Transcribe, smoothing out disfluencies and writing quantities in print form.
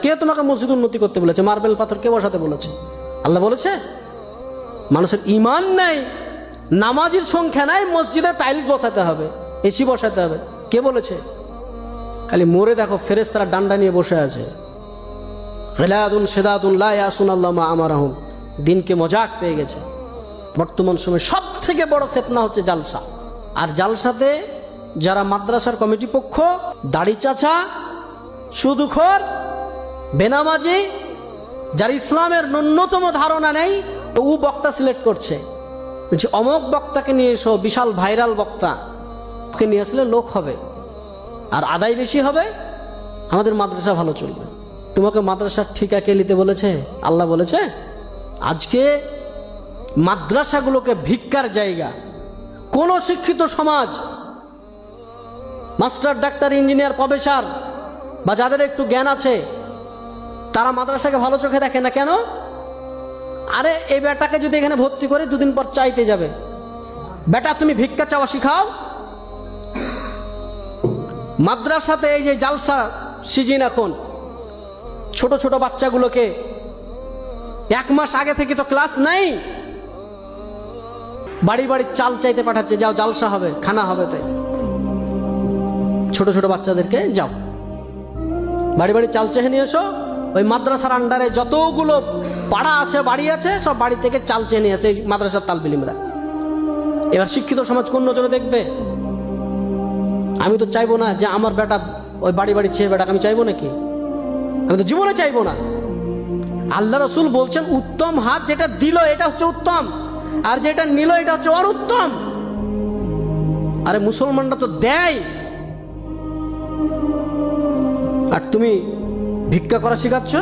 কে তোমাকে মসজিদ উন্নতি করতে বলেছে? মার্বেল পাথর কে বসাতে বলেছে? আল্লাহ বলেছে? মানুষের ঈমান নাই, নামাজির সংখ্যা নাই, মসজিদে টাইলস বসাতে হবে, এসি বসাতে হবে, কে বলেছে? খালি মোড়ে দেখো ফেরেশতারা ডান্ডা নিয়ে বসে আছে, গিলাদুন শিদাদুন লা ইয়াসুনাল্লাহ মা আমারাহুম। দিনকে মজাক পেয়ে গেছে। বর্তমান সময়ে সব থেকে বড় ফিতনা হচ্ছে জালসা। আর জালসাতে যারা মাদ্রাসার কমিটি পক্ষ, দাড়ি চাচা, সুদখোর, বেনামাজি, যার ইসলামের ন্যূনতম ধারণা নেই, ও বক্তা সিলেক্ট করছে, বলছে অমক বক্তাকে নিয়ে এসো, বিশাল ভাইরাল বক্তা, ওকে নিয়ে আসলে লোক হবে আর আদায় বেশি হবে, আমাদের মাদ্রাসা ভালো চলবে। তোমাকে মাদ্রাসার ঠিকা কে নিতে বলেছে? আল্লাহ বলেছে? আজকে মাদ্রাসাগুলোকে ভিক্ষার জায়গা। কোন শিক্ষিত সমাজ, মাস্টার, ডাক্তার, ইঞ্জিনিয়ার, প্রফেসর বা যাদের একটু জ্ঞান আছে, তারা মাদ্রাসাকে ভালো চোখে দেখে না। কেন? আরে এই বেটাকে যদি এখানে ভর্তি করে দুদিন পর চাইতে যাবে, বেটা তুমি ভিক্ষা চাওয়া শিখাও। মাদ্রাসাতে এই যে জালসা সিজন, এখন ছোট ছোট বাচ্চাগুলোকে 1 মাস আগে থেকে তো ক্লাস নাই, বাড়ি বাড়ি চাল চাইতে পাঠাচ্ছে, যাও জালসা হবে, খানা হবে। তাই ছোট ছোট বাচ্চাদেরকে যাও বাড়ি বাড়ি চাল চেয়ে নিয়ে এসো। ওই মাদ্রাসার আন্ডারে যতগুলো পাড়া আছে, বাড়ি আছে, সব বাড়ি থেকে চাল চেয়ে নিয়ে আসে মাদ্রাসার তালবিলিমরা। এবার শিক্ষিত সমাজ কোন নজরে দেখবে? আমি তো চাইবো না যে আমার বেটা ওই বাড়ি বাড়ি ছেয়ে বেটাকে আমি চাইবো নাকি? আমি তো জীবনে চাইবো না। আল্লাহ রসুল বলছেন উত্তম হাত যেটা দিল এটা হচ্ছে উত্তম, আর যেটা নিল এটা হচ্ছে অনুত্তম। আরে মুসলমানরা তো দেয়, আর তুমি ভিক্ষা করা শিখাচ্ছ।